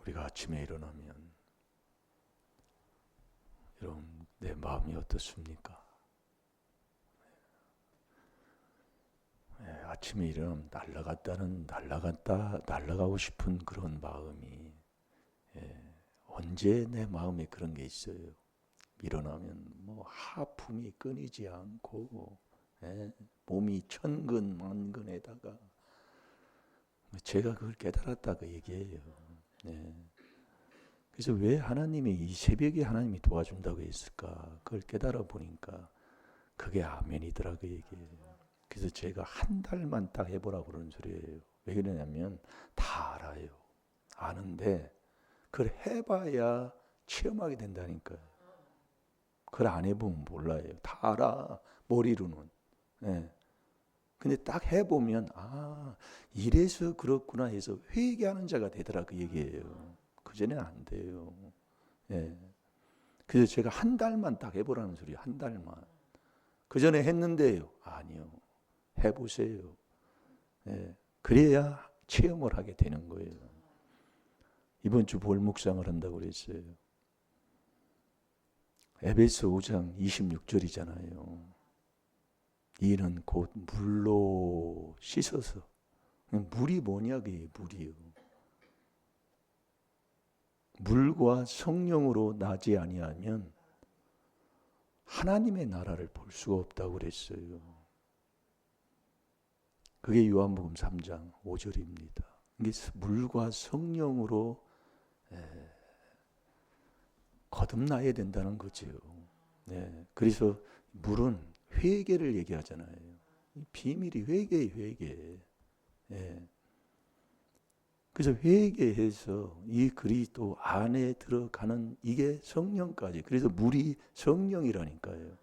우리가 아침에 일어나면 여러분 내 마음이 어떻습니까? 아침에 일어나면 날아가고 싶은 그런 마음이 언제 내 마음에 그런 게 있어요. 일어나면 뭐 하품이 끊이지 않고 몸이 천근만근에다가 제가 그걸 깨달았다 그 얘기예요. 그래서 왜 하나님이 이 새벽에 하나님이 도와준다고 했을까? 그걸 깨달아 보니까 그게 아멘이더라 그 얘기예요. 그래서 제가 한 달만 딱 해보라고 그러는 소리예요. 왜 그러냐면 다 알아요. 아는데 그걸 해봐야 체험하게 된다니까요. 그걸 안 해보면 몰라요. 다 알아 머리로는. 근데 딱 해보면 이래서 그렇구나 해서 회개하는 자가 되더라 그 얘기예요. 그전에는 안 돼요. 그래서 제가 한 달만 딱 해보라는 소리예요. 한 달만. 그전에 했는데요. 아니요. 해보세요. 그래야 체험을 하게 되는 거예요. 이번 주 볼 묵상을 한다고 그랬어요. 에베소 5장 26절이잖아요. 이는 곧 물로 씻어서. 물이 뭐냐 그게 물이요. 물과 성령으로 나지 아니하면 하나님의 나라를 볼 수가 없다고 그랬어요. 그게 요한복음 3장 5절입니다. 이게 물과 성령으로 거듭나야 된다는 거죠. 그래서 물은 회개를 얘기하잖아요. 비밀이 회개예요, 회개. 그래서 회개해서 이 그리스도 안에 들어가는 이게 성령까지. 그래서 물이 성령이라니까요.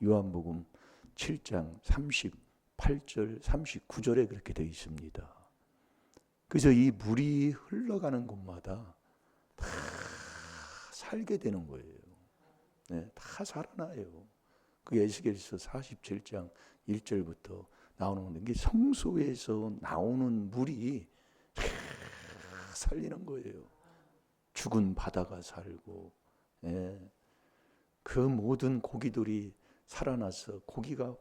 요한복음 7장 38절, 39절에 그렇게 되어 있습니다. 그래서 이 물이 흘러가는 곳마다 다 살게 되는 거예요. 다 살아나요. 그게 에스겔서 47장 1절부터 나오는 건데 이게 성소에서 나오는 물이 살리는 거예요. 죽은 바다가 살고 그 모든 고기들이 살아나서 고기가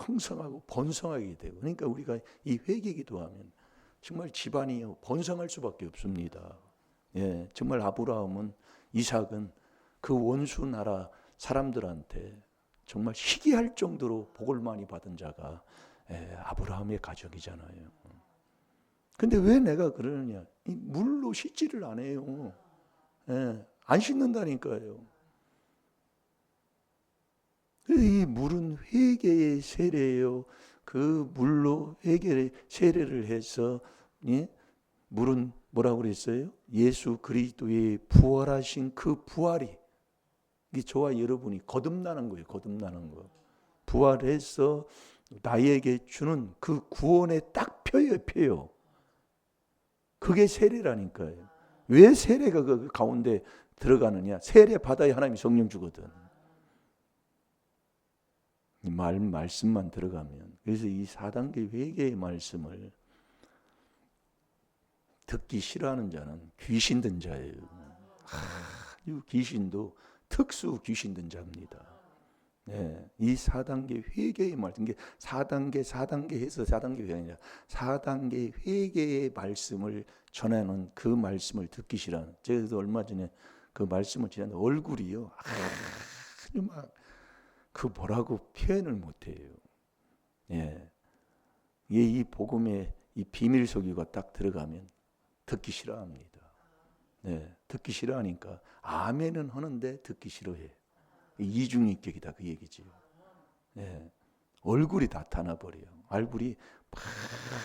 풍성하고 번성하게 되고 그러니까 우리가 이 회개기도하면 정말 집안이 번성할 수밖에 없습니다. 정말 아브라함은 이삭은 그 원수 나라 사람들한테 정말 희귀할 정도로 복을 많이 받은 자가 아브라함의 가족이잖아요. 근데 왜 내가 그러느냐? 이 물로 씻지를 안 해요. 안 씻는다니까요. 이 물은 회개의 세례예요. 그 물로 회개의 세례를 해서 물은 뭐라고 그랬어요? 예수 그리스도의 부활하신 그 부활이 이게 저와 여러분이 거듭나는 거예요. 거듭나는 거. 부활해서 나에게 주는 그 구원의 딱 표요. 그게 세례라니까요. 왜 세례가 그 가운데 들어가느냐? 세례 받아야 하나님이 성령 주거든. 이 말씀만 들어가면. 그래서 이 4단계 회개의 말씀을 듣기 싫어하는 자는 귀신 든 자예요. 이 귀신도 특수 귀신 든 자입니다. 이 4단계 회개의 말씀, 이게 4단계 해서 4단계 회개가 아니라 4단계 회개의 말씀을 전하는 그 말씀을 듣기 싫어하는. 제가 얼마 전에 그 말씀을 지났는데 얼굴이요. 아주 막 그 뭐라고 표현을 못해요. 이 복음의 이 비밀 소기가 딱 들어가면 듣기 싫어합니다. 듣기 싫어하니까 아멘은 하는데 듣기 싫어해. 이중인격이다 그 얘기지. 얼굴이 나타나 버려요. 얼굴이 막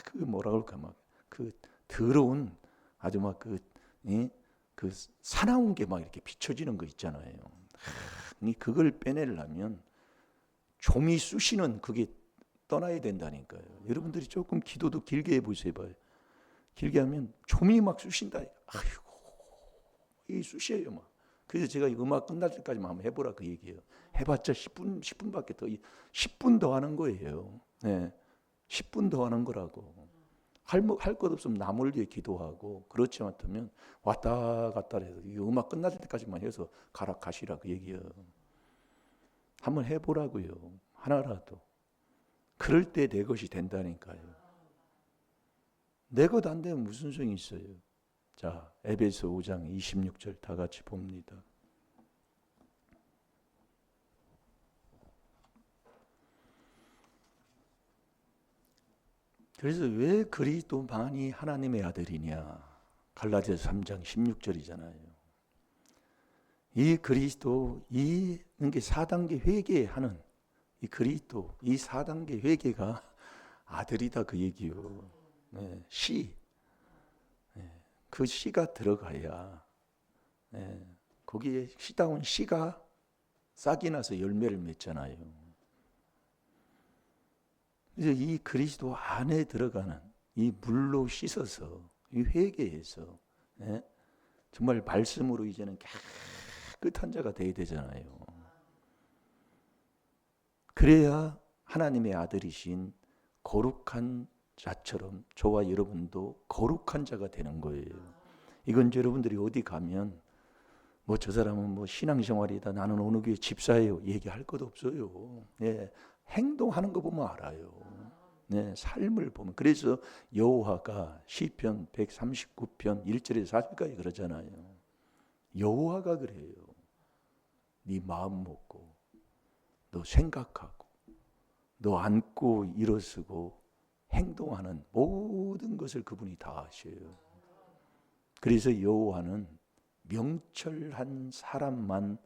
그 뭐라 그럴까 막 그 더러운 아주 막 그 사나운 게 막 이렇게 비춰지는 거 있잖아요. 그걸 빼내려면 좀이 쑤시는 그게 떠나야 된다니까요. 여러분들이 조금 기도도 길게 해보세요. 길게 하면 좀이 막 쑤신다. 아이고 이 쑤셔요 막. 그래서 제가 이 음악 끝날 때까지만 한번 해보라 그 얘기예요. 해봤자 10분밖에 더 10분 더 하는 거예요. 10분 더 하는 거라고. 할 것 없으면 나물 위에 기도하고, 그렇지 않다면 왔다 갔다 해서 이 음악 끝날 때까지만 해서 가시라 그 얘기예요. 한번 해보라고요. 하나라도. 그럴 때 내 것이 된다니까요. 내 것 안 되면 무슨 소용이 있어요. 자, 에베소 5장 26절 다 같이 봅니다. 그래서 왜 그리스도만이 하나님의 아들이냐? 갈라디아서 3장 16절이잖아요. 이 그리스도, 이 4단계 회개하는 이 그리스도, 이 4단계 회개가 아들이다 그 얘기요. 네, 씨. 네, 그 씨가 들어가야, 네, 거기에 씨다운 씨가 싹이 나서 열매를 맺잖아요. 그래서 이 그리스도 안에 들어가는 이 물로 씻어서 이 회개해서, 네, 정말 말씀으로 이제는 깨끗한 자가 되어야 되잖아요. 그래야 하나님의 아들이신 거룩한 자처럼 저와 여러분도 거룩한 자가 되는 거예요. 이건 여러분들이 어디 가면 뭐 저 사람은 뭐 신앙생활이다, 나는 어느 교회 집사예요, 얘기할 것 없어요. 네, 행동하는 거 보면 알아요. 네, 삶을 보면. 그래서 여호와가 시편 139편 1절에서 4절까지 그러잖아요. 여호와가 그래요. 네 마음 먹고 너 생각하고 너 안고 일어서고 행동하는 모든 것을 그분이 다 아셔요. 그래서 여호와는 명철한 사람만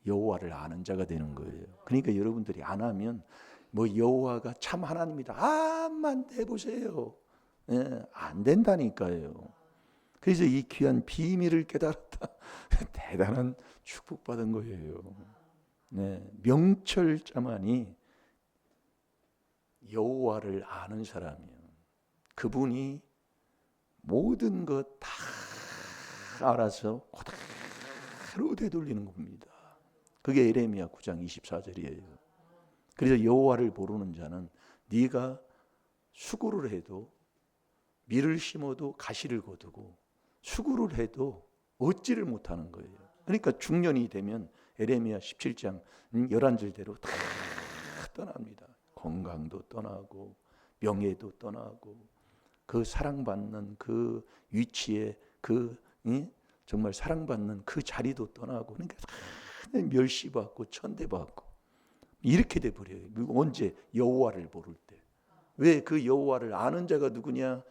여호와를 아는 자가 되는 거예요. 그러니까 여러분들이 안 하면 뭐 여호와가 참 하나님이다, 암만 해보세요. 네, 안 된다니까요. 그래서 이 귀한 비밀을 깨달았다. 대단한 축복받은 거예요. 네, 명철자만이 여호와를 아는 사람이에요. 그분이 모든 것 다 알아서 그대로 되돌리는 겁니다. 그게 에레미야 9장 24절이에요. 그래서 여호와를 모르는 자는 네가 수고를 해도, 밀을 심어도 가시를 거두고 수고를 해도 얻지를 못하는 거예요. 그러니까 중년이 되면 에레미야 17장 11절대로 다 떠납니다. 건강도 떠나고 명예도 떠나고 그 사랑받는 그 위치에 정말 사랑받는 그 자리도 떠나고, 그러니까 멸시받고 천대받고 이렇게 돼버려요. 언제? 여호와를 모를 때. 왜? 그 여호와를 아는 자가 누구냐?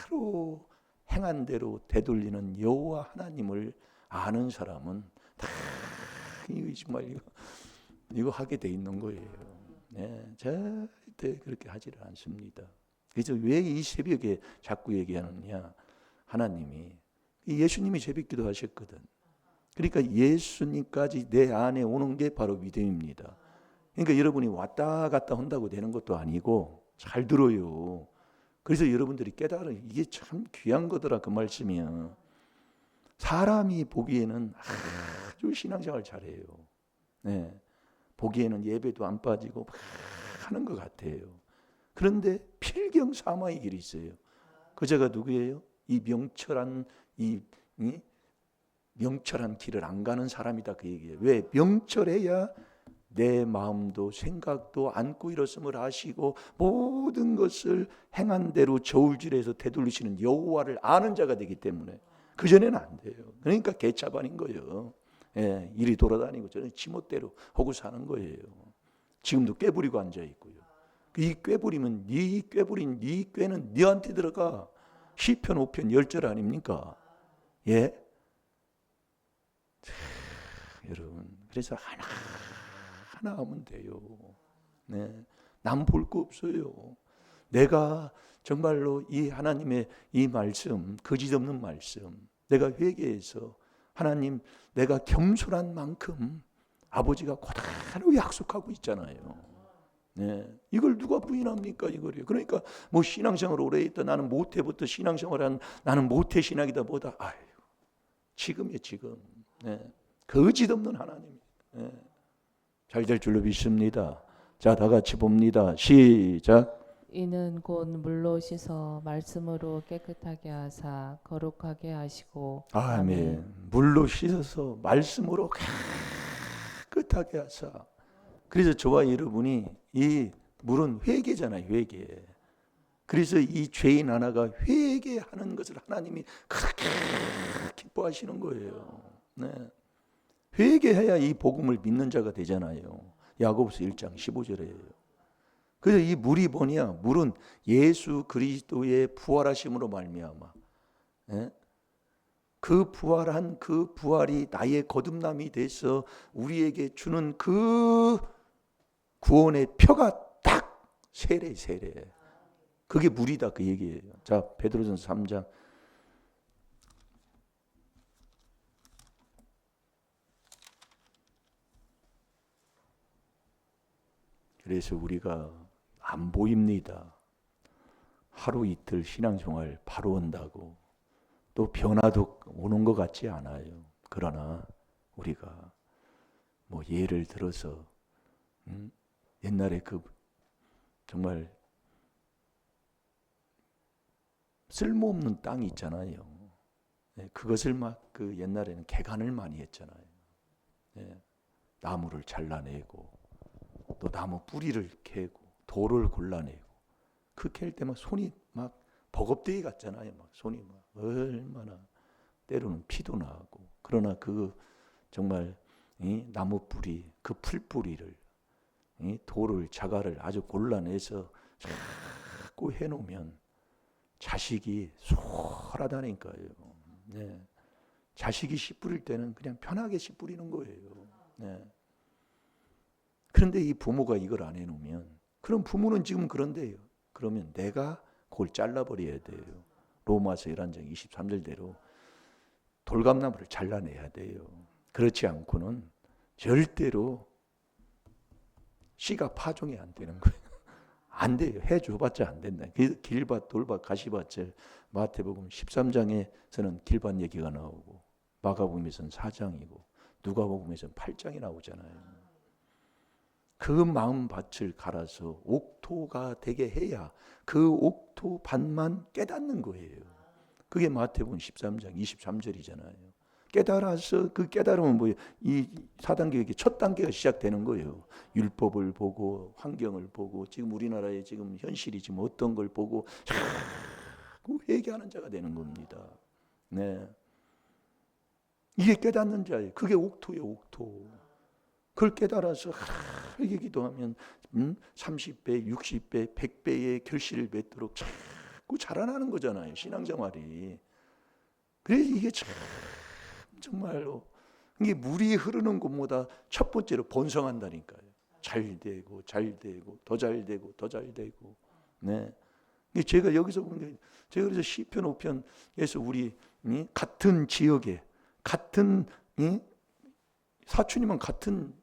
그대로 행한 대로 되돌리는 여호와 하나님을 아는 사람은 다 정말 이거 하게 돼 있는 거예요. 네, 절대 그렇게 하지를 않습니다. 그래서 왜 이 새벽에 자꾸 얘기하느냐? 하나님이, 예수님이 새벽기도 하셨거든. 그러니까 예수님까지 내 안에 오는 게 바로 믿음입니다. 그러니까 여러분이 왔다 갔다 한다고 되는 것도 아니고, 잘 들어요. 그래서 여러분들이 깨달은 이게 참 귀한 거더라 그 말씀이야. 사람이 보기에는 아주 신앙생활 잘해요. 네, 보기에는 예배도 안 빠지고 막 하는 것 같아요. 그런데 필경사마의 길이 있어요. 그자가 누구예요? 이 명철한 길을 안 가는 사람이다 그 얘기예요. 왜? 명철해야 내 마음도 생각도 안고 일었음을 아시고 모든 것을 행한 대로 저울질해서 되돌리시는 여호와를 아는 자가 되기 때문에 그전에는 안 돼요. 그러니까 개차반인 거예요. 예, 이리 돌아다니고 저는 지멋대로 하고 사는 거예요. 지금도 꾀부리고 앉아 있고요. 이 꾀부리면 네 꾀부린 네 꾀는 네한테 들어가. 시편 5편 10절 아닙니까? 예? 여러분, 그래서 하나 하면 돼요. 네, 남 볼 거 없어요. 내가 정말로 이 하나님의 이 말씀, 거짓 없는 말씀, 내가 회개해서 하나님, 내가 겸손한 만큼 아버지가 그대로 약속하고 있잖아요. 네, 이걸 누가 부인합니까? 이거요. 그러니까 뭐 신앙생활 오래 했다, 나는 모태부터 신앙생활한 나는 모태 신학이다 뭐다. 아유, 지금이에요 지금. 네, 거짓 없는 하나님. 네, 잘 될 줄로 믿습니다. 자, 다 같이 봅니다. 시작. 이는 곧 물로 씻어 말씀으로 깨끗하게 하사 거룩하게 하시고. 아멘. 물로 씻어서 말씀으로 깨끗하게 하사. 그래서 저와 여러분이 이 물은 회개잖아요. 회개. 그래서 이 죄인 하나가 회개하는 것을 하나님이 그렇게 기뻐하시는 거예요. 네. 회개해야 이 복음을 믿는 자가 되잖아요. 야고보서 1장 15절에. 그래서 이 물이 뭐냐? 물은 예수 그리스도의 부활하심으로 말미암아. 예? 그 부활한 그 부활이 나의 거듭남이 돼서 우리에게 주는 그 구원의 표가 딱 세례. 그게 물이다 그 얘기예요. 자, 베드로전서 3장. 그래서 우리가 안 보입니다. 하루 이틀 신앙생활 바로 온다고 또 변화도 오는 것 같지 않아요. 그러나 우리가 뭐 예를 들어서 옛날에 그 정말 쓸모없는 땅이 있잖아요. 그것을 막 그 옛날에는 개간을 많이 했잖아요. 나무를 잘라내고 또 나무 뿌리를 캐고 돌을 골라내고 그 캘 때 막 손이 막 버겁대기 같잖아요. 막 손이 막 얼마나 때로는 피도 나고. 그러나 그 정말 이 나무 뿌리 그 풀 뿌리를 이 돌을 자갈을 아주 골라내서 자꾸 해놓으면 자식이 소홀하다니까요. 네. 자식이 씨 뿌릴 때는 그냥 편하게 씨 뿌리는 거예요. 네. 그런데 이 부모가 이걸 안 해놓으면 그럼 부모는 지금 그런데요. 그러면 내가 그걸 잘라버려야 돼요. 로마서 11장 23절대로 돌감나무를 잘라내야 돼요. 그렇지 않고는 절대로 씨가 파종이 안 되는 거예요. 안 돼요. 해줘봤자 안 된다. 길밭, 돌밭, 가시밭을 마태복음 13장에서는 길밭 얘기가 나오고 마가복음에서는 4장이고 누가복음에서는 8장이 나오잖아요. 그 마음밭을 갈아서 옥토가 되게 해야 그 옥토 밭만 깨닫는 거예요. 그게 마태복음 13장 23절이잖아요. 깨달아서 그 깨달으면 뭐예요? 이 4단계의 첫 단계가 시작되는 거예요. 율법을 보고 환경을 보고 지금 우리나라의 지금 현실이 지금 어떤 걸 보고 자꾸 회개하는 자가 되는 겁니다. 네. 이게 깨닫는 자예요. 그게 옥토예요, 옥토. 그걸 깨달아서 이게 기도하면 30배, 60배, 100배의 결실을 맺도록 자꾸 자라나는 거잖아요. 신앙생활이. 그래서 이게 정말로 이게 물이 흐르는 곳마다 첫 번째로 번성한다니까요. 잘 되고 더 잘 되고 더 잘 되고. 네. 제가 여기서 본 게 제가 그래서 시편 5편에서 우리 같은 지역에 같은 사촌이면 같은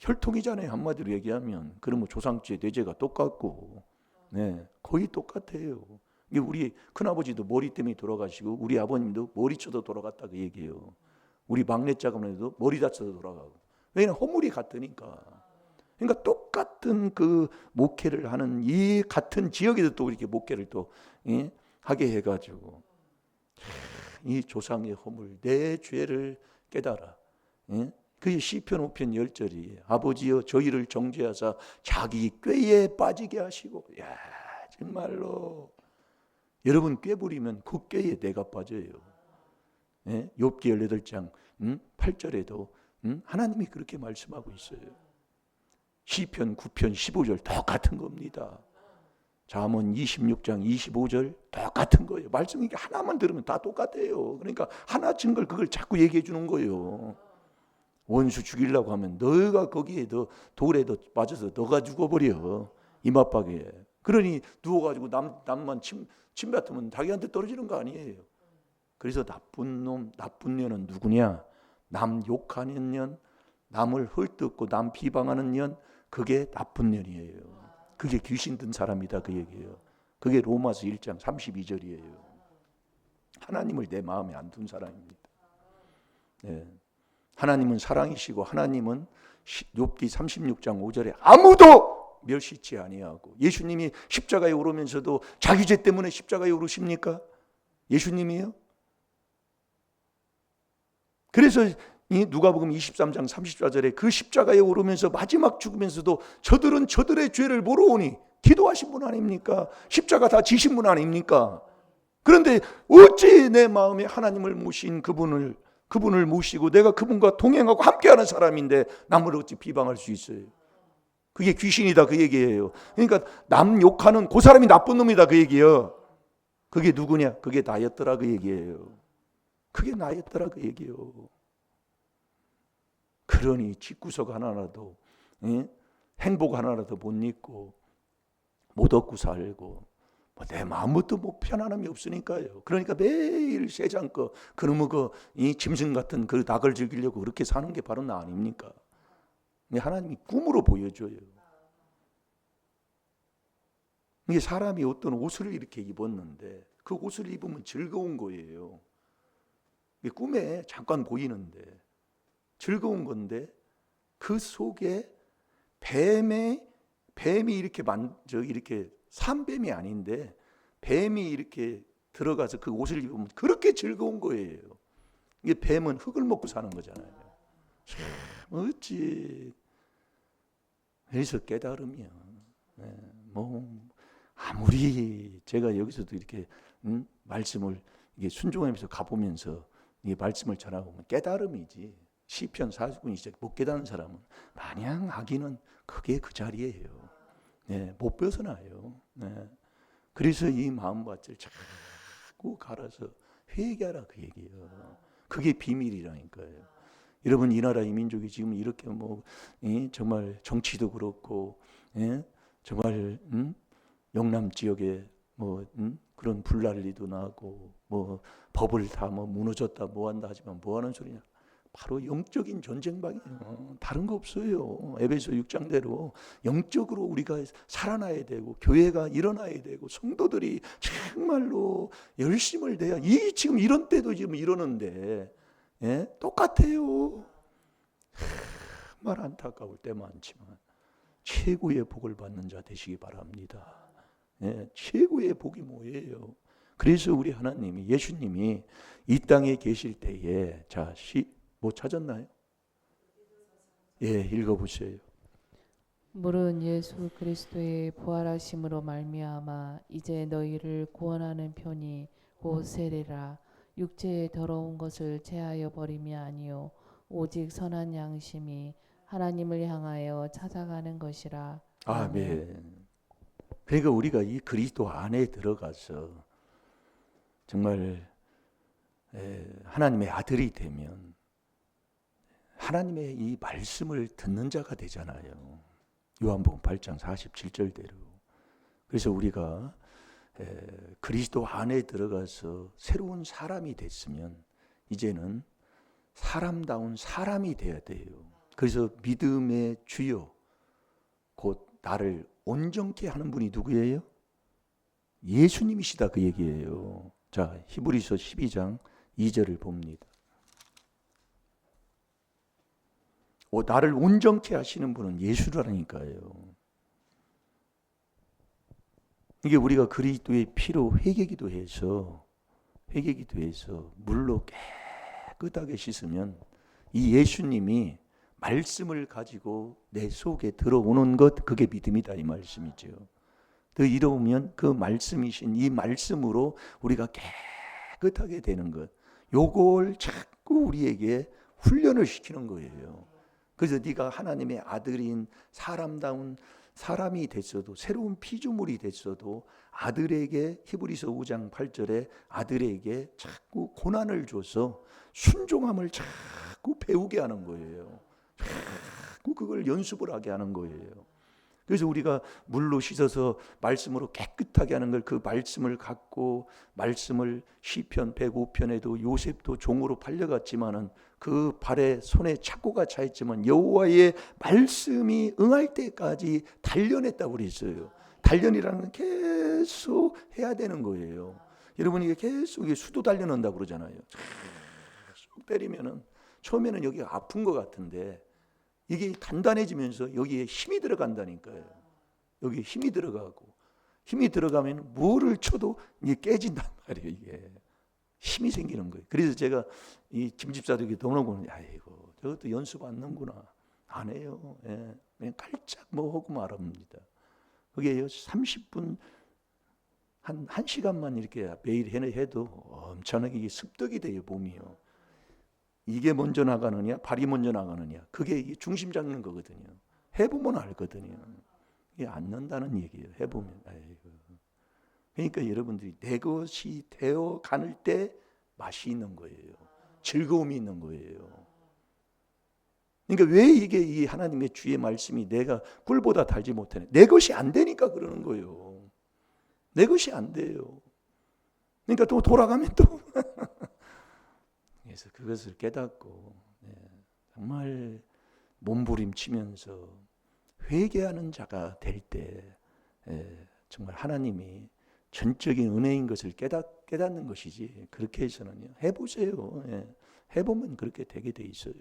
혈통이잖아요. 한마디로 얘기하면. 그러면 조상제 대제가 똑같고, 네, 거의 똑같아요. 이게 우리 큰아버지도 머리 때문에 돌아가시고 우리 아버님도 머리 쳐서 돌아갔다 그 얘기예요. 우리 막내 자금에도 머리 다쳐서 돌아가고. 왜냐하면 허물이 같으니까. 그러니까 똑같은 그 목회를 하는 이 같은 지역에서 또 이렇게 목회를 또 하게 해가지고 이 조상의 허물 내 죄를 깨달아. 그게 시편 5편 10절이에요. 아버지여 저희를 정죄하사 자기 꾀에 빠지게 하시고. 야, 정말로 여러분 꾀 부리면 그 꾀에 내가 빠져요. 욥기 18장 8절에도 하나님이 그렇게 말씀하고 있어요. 시편 9편 15절 똑같은 겁니다. 잠언 26장 25절 똑같은 거예요. 말씀이 하나만 들으면 다 똑같아요. 그러니까 하나 증거를 그걸 자꾸 얘기해 주는 거예요. 원수 죽이려고 하면 너가 거기에 돌에 빠져서 너가 죽어버려. 이맛박에. 그러니 누워가지고 남만 침 뱉으면 자기한테 떨어지는 거 아니에요. 그래서 나쁜 놈, 나쁜 년은 누구냐? 남 욕하는 년, 남을 헐뜯고 남 비방하는 년, 그게 나쁜 년이에요. 그게 귀신 든 사람이다 그 얘기예요. 그게 로마서 1장 32절이에요. 하나님을 내 마음에 안 둔 사람입니다. 네. 하나님은 사랑이시고 하나님은 욥기 36장 5절에 아무도 멸시치 아니하고. 예수님이 십자가에 오르면서도 자기 죄 때문에 십자가에 오르십니까? 예수님이요? 그래서 이 누가복음 23장 34절에 그 십자가에 오르면서 마지막 죽으면서도 저들은 저들의 죄를 모르오니 기도하신 분 아닙니까? 십자가 다 지신 분 아닙니까? 그런데 어찌 내 마음에 하나님을 모신 그분을 모시고 내가 그분과 동행하고 함께하는 사람인데 남을 어찌 비방할 수 있어요? 그게 귀신이다 그 얘기예요. 그러니까 남 욕하는 그 사람이 나쁜 놈이다 그 얘기예요. 그게 누구냐? 그게 나였더라 그 얘기예요. 그게 나였더라 그 얘기예요. 그러니 집구석 하나라도 행복 하나라도 못 입고 못 얻고 살고 내 마음부터 뭐 편안함이 없으니까요. 그러니까 매일 세장거 그놈의 이 짐승 같은 그 낙을 즐기려고 그렇게 사는 게 바로 나 아닙니까? 하나님이 꿈으로 보여줘요. 이게 사람이 어떤 옷을 이렇게 입었는데 그 옷을 입으면 즐거운 거예요. 이게 꿈에 잠깐 보이는데 즐거운 건데 그 속에 뱀이 이렇게 이렇게 산뱀이 아닌데 뱀이 이렇게 들어가서 그 옷을 입으면 그렇게 즐거운 거예요. 이게 뱀은 흙을 먹고 사는 거잖아요. 어찌 그래서 깨달음이야. 뭐 아무리 제가 여기서도 이렇게 말씀을 이게 순종하면서 가보면서 이 말씀을 전하고 깨달음이지. 시편 49편 시작 못 깨닫는 사람은 마냥 하기는 그게 그 자리예요. 못 벗어나요. 그래서 이 마음밭을 자꾸 갈아서 회개하라 그 얘기예요. 그게 비밀이라니까요. 여러분 이 나라 이 민족이 지금 이렇게 뭐 정말 정치도 그렇고 정말 영남 지역에 뭐 그런 불난리도 나고 뭐 법을 다 뭐 무너졌다 뭐 한다 하지만 뭐 하는 소리냐? 바로 영적인 전쟁방이에요. 다른 거 없어요. 에베소 6장대로 영적으로 우리가 살아나야 되고 교회가 일어나야 되고 성도들이 정말로 열심을 내야 이 지금 이런 때도 지금 이러는데 똑같아요. 정말 안타까울 때 많지만 최고의 복을 받는 자 되시기 바랍니다. 최고의 복이 뭐예요? 그래서 우리 하나님이 예수님이 이 땅에 계실 때에 뭐 찾았나요? 읽어보세요. 물은 예수 그리스도의 부활하심으로 말미암아 이제 너희를 구원하는 편이 곧 세례라. 육체의 더러운 것을 제하여 버림이 아니요 오직 선한 양심이 하나님을 향하여 찾아가는 것이라. 아멘. 그러니까 우리가 이 그리스도 안에 들어가서 정말 하나님의 아들이 되면 하나님의 이 말씀을 듣는 자가 되잖아요. 요한복음 8장 47절대로. 그래서 우리가 그리스도 안에 들어가서 새로운 사람이 됐으면 이제는 사람다운 사람이 돼야 돼요. 그래서 믿음의 주요 곧 나를 온전케 하는 분이 누구예요? 예수님이시다 그 얘기예요. 자, 히브리서 12장 2절을 봅니다. 나를 온전케 하시는 분은 예수라니까요. 이게 우리가 그리스도의 피로 회개기도해서 물로 깨끗하게 씻으면 이 예수님이 말씀을 가지고 내 속에 들어오는 것 그게 믿음이다 이 말씀이죠. 더 이러면 그 말씀이신 이 말씀으로 우리가 깨끗하게 되는 것 요걸 자꾸 우리에게 훈련을 시키는 거예요. 그래서 네가 하나님의 아들인 사람다운 사람이 됐어도 새로운 피조물이 됐어도 아들에게 히브리서 5장 8절에 아들에게 자꾸 고난을 줘서 순종함을 자꾸 배우게 하는 거예요. 자꾸 그걸 연습을 하게 하는 거예요. 그래서 우리가 물로 씻어서 말씀으로 깨끗하게 하는 걸 그 말씀을 갖고 말씀을 시편 105편에도 요셉도 종으로 팔려갔지만은 그 발에 손에 착고가 차 있지만 여호와의 말씀이 응할 때까지 단련했다고 그랬어요. 단련이라는 건 계속 해야 되는 거예요. 여러분 이게 계속 수도 단련한다고 그러잖아요. 쏙 때리면은 처음에는 여기가 아픈 것 같은데 이게 단단해지면서 여기에 힘이 들어간다니까요. 여기 힘이 들어가고, 힘이 들어가면 뭐를 쳐도 이게 깨진단 말이에요. 이게 힘이 생기는 거예요. 그래서 제가 이 김집사들에게 돈을 아이고 저것도 연습 안 넣는구나. 안 해요. 예. 그냥 깔짝 뭐 하고 말합니다. 그게 30분 한 1시간만 이렇게 매일 해도 엄청나게 이게 습득이 돼요. 몸이요. 이게 먼저 나가느냐 발이 먼저 나가느냐 그게 중심 잡는 거거든요. 해보면 알거든요. 이게 안 는다는 얘기예요. 해보면. 아이고. 그러니까 여러분들이 내 것이 되어 가는 때 맛이 있는 거예요. 즐거움이 있는 거예요. 그러니까 왜 이게 이 하나님의 주의 말씀이 내가 꿀보다 달지 못하네. 내 것이 안 되니까 그러는 거예요. 내 것이 안 돼요. 그러니까 또 돌아가면 또 그래서 그것을 깨닫고 정말 몸부림치면서 회개하는 자가 될 때 정말 하나님이 전적인 은혜인 것을 깨닫는 것이지 그렇게 해서는요. 해보세요. 해보면 그렇게 되게 돼 있어요.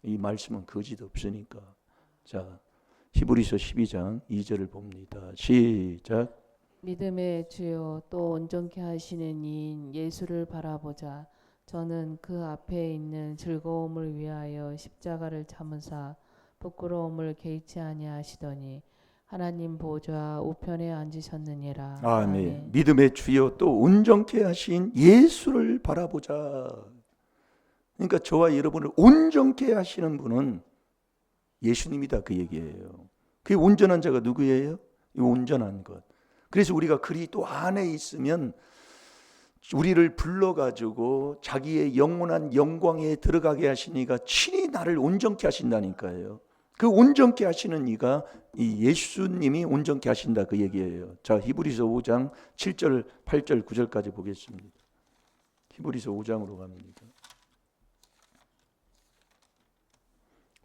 이 말씀은 거짓 없으니까. 자, 히브리서 12장 2절을 봅니다. 시작. 믿음의 주요 또 온전케 하시는 이인 예수를 바라보자. 저는 그 앞에 있는 즐거움을 위하여 십자가를 참으사 부끄러움을 개의치 아니하시더니 하나님 보좌 우편에 앉으셨느니라. 아멘. 믿음의 주요 또 온전케 하신 예수를 바라보자. 그러니까 저와 여러분을 온전케 하시는 분은 예수님이다 그 얘기예요. 그 온전한 자가 누구예요? 이 온전한 것. 그래서 우리가 그리스도 안에 있으면 우리를 불러가지고 자기의 영원한 영광에 들어가게 하시니까 친히 나를 온전케 하신다니까요. 그 온전케 하시는 이가 이 예수님이 온전케 하신다 그 얘기예요. 자, 히브리서 5장 7절, 8절, 9절까지 보겠습니다. 히브리서 5장으로 갑니다.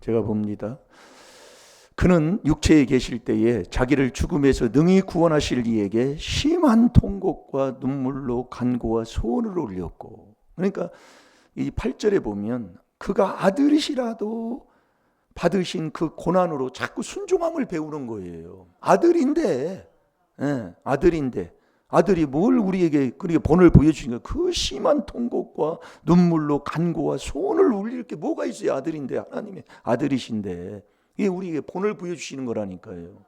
제가 봅니다. 그는 육체에 계실 때에 자기를 죽음에서 능히 구원하실 이에게 심한 통곡과 눈물로 간구와 소원을 올렸고, 그러니까 이 8절에 보면 그가 아들이시라도 받으신 그 고난으로 자꾸 순종함을 배우는 거예요. 아들인데, 아들인데 아들이 뭘 우리에게 그렇게 본을 보여주니까 그 심한 통곡과 눈물로 간구와 소원을 울릴 게 뭐가 있어요? 아들인데, 하나님의 아들이신데 이게 우리에게 본을 보여주시는 거라니까요.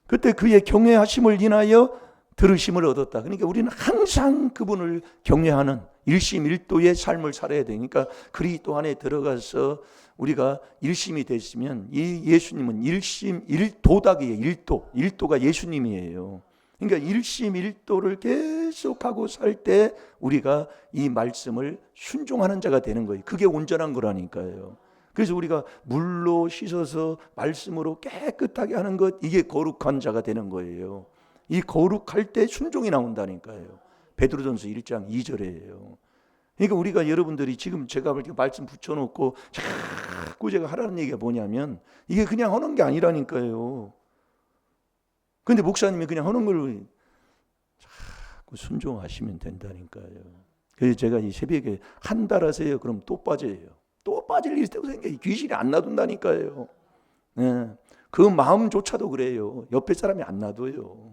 그때 그의 경외하심을 인하여 들으심을 얻었다. 그러니까 우리는 항상 그분을 경외하는 일심일도의 삶을 살아야 되니까 그리스도 안에 들어가서 우리가 일심이 됐으면 이 예수님은 일심일도닥이에요. 일도가 예수님이에요. 그러니까 일심일도를 계속하고 살 때 우리가 이 말씀을 순종하는 자가 되는 거예요. 그게 온전한 거라니까요. 그래서 우리가 물로 씻어서 말씀으로 깨끗하게 하는 것, 이게 거룩한 자가 되는 거예요. 이 거룩할 때 순종이 나온다니까요. 베드로전서 1장 2절이에요. 그러니까 우리가 여러분들이 지금 제가 이렇게 말씀 붙여놓고 자꾸 제가 하라는 얘기가 뭐냐면 이게 그냥 하는 게 아니라니까요. 근데 목사님이 그냥 하는 걸 자꾸 순종하시면 된다니까요. 그래서 제가 이 새벽에 한 달 하세요. 그럼 또 빠져요. 또 빠질 일이 생겨요. 귀신이 안 놔둔다니까요. 그 마음조차도 그래요. 옆에 사람이 안 놔둬요.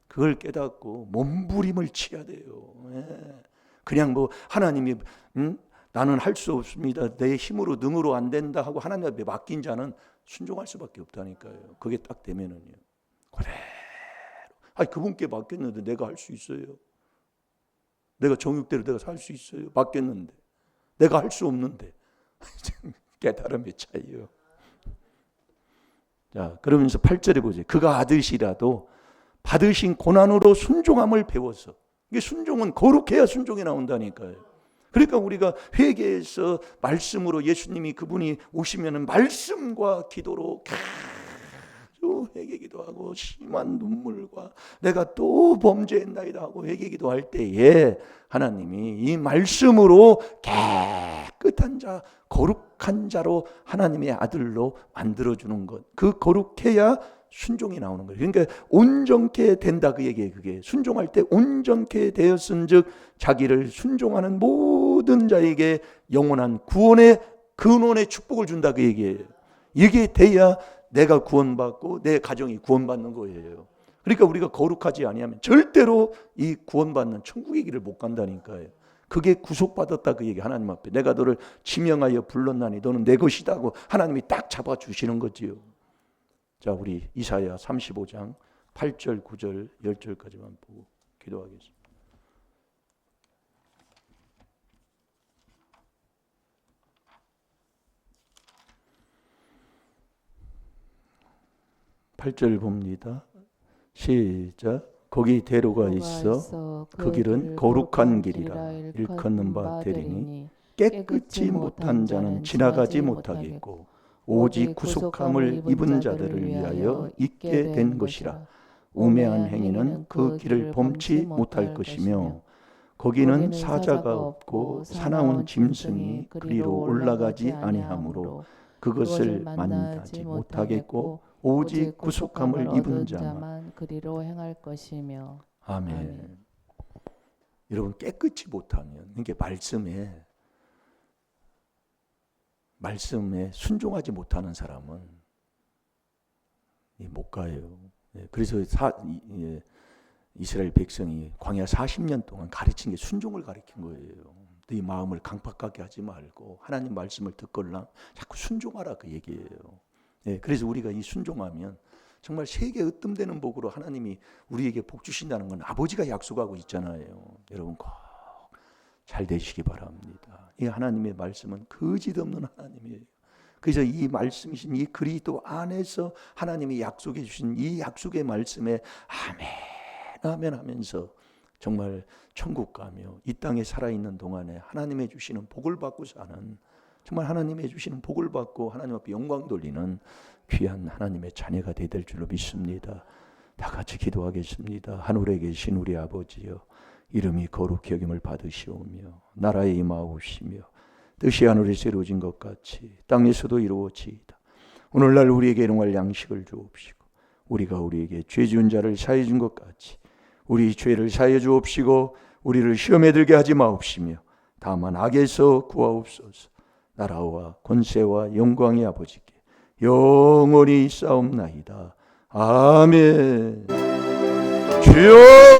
그걸 깨닫고 몸부림을 치야 돼요. 그냥 뭐 하나님이 나는 할 수 없습니다. 내 힘으로 능으로 안 된다 하고 하나님 앞에 맡긴 자는 순종할 수밖에 없다니까요. 그게 딱 되면은요. 그래. 그분께 맡겼는데 내가 할 수 있어요? 내가 정욕대로 내가 살 수 있어요? 맡겼는데 내가 할 수 없는데 깨달음의 차이요. 자, 그러면서 8절에 보세요. 그가 아들이시라도 받으신 고난으로 순종함을 배워서, 이게 순종은 거룩해야 순종이 나온다니까요. 그러니까 우리가 회개해서 말씀으로 예수님이 그분이 오시면은 말씀과 기도로 계속 회개기도하고 심한 눈물과 내가 또 범죄했나이다 하고 회개기도할 때에 하나님이 이 말씀으로 깨끗한 자, 거룩한 자로 하나님의 아들로 만들어주는 것, 그 거룩해야 순종이 나오는 거예요. 그러니까 온전케 된다 그 얘기예요. 그게 순종할 때 온전케 되었은즉 자기를 순종하는 모든 자에게 영원한 구원의 근원의 축복을 준다 그 얘기예요. 이게 돼야 내가 구원받고 내 가정이 구원받는 거예요. 그러니까 우리가 거룩하지 아니하면 절대로 이 구원받는 천국의 길을 못 간다니까요. 그게 구속받았다 그 얘기. 하나님 앞에 내가 너를 지명하여 불렀나니 너는 내 것이다 하고 하나님이 딱 잡아주시는 거지요. 자, 우리 이사야 35장 8절 9절 10절까지만 보고 기도하겠습니다. (8절) 봅니다. 시작. 거기 대로가 있어 그 길은 거룩한 길이라 일컫는 바 되리니 깨끗이 못한 자는 지나가지 못하겠고 오직 구속함을 입은 자들을 위하여 있게 된 것이라. 우매한 행위는 그 길을 범치 못할 것이며 거기는 사자가 없고 사나운 짐승이 그리로 올라가지 아니하므로 그것을 만나지 못하겠고 오직 구속함을 입은 자만 그리로 행할 것이며. 아멘. 아멘. 여러분, 깨끗이 못하면 이게 말씀에 순종하지 못하는 사람은 못 가요. 그래서 이스라엘 백성이 광야 40년 동안 가르친 게 순종을 가르친 거예요. 네 마음을 강팍하게 하지 말고 하나님 말씀을 듣걸랑 자꾸 순종하라 그 얘기예요. 그래서 우리가 이 순종하면 정말 세계 으뜸되는 복으로 하나님이 우리에게 복 주신다는 건 아버지가 약속하고 있잖아요. 여러분 꼭 잘 되시기 바랍니다. 이 하나님의 말씀은 거짓 없는 하나님이에요. 그래서 이 말씀이신 이 그리스도 안에서 하나님이 약속해 주신 이 약속의 말씀에 아멘 아멘 하면서 정말 천국 가며 이 땅에 살아있는 동안에 하나님의 주시는 복을 받고 사는, 정말 하나님의 주시는 복을 받고 하나님 앞에 영광 돌리는 귀한 하나님의 자녀가 되될 줄로 믿습니다. 다 같이 기도하겠습니다. 하늘에 계신 우리 아버지여, 이름이 거룩히 여김을 받으시오며 나라에 임하옵시며 뜻이 하늘에서 이루어진 것 같이 땅에서도 이루어지이다. 오늘날 우리에게 일용할 양식을 주옵시고 우리가 우리에게 죄 지은 자를 사해 준 것 같이 우리 죄를 사해 주옵시고 우리를 시험에 들게 하지 마옵시며 다만 악에서 구하옵소서. 나라와 권세와 영광의 아버지께 영원히 싸움나이다. 아멘. 주여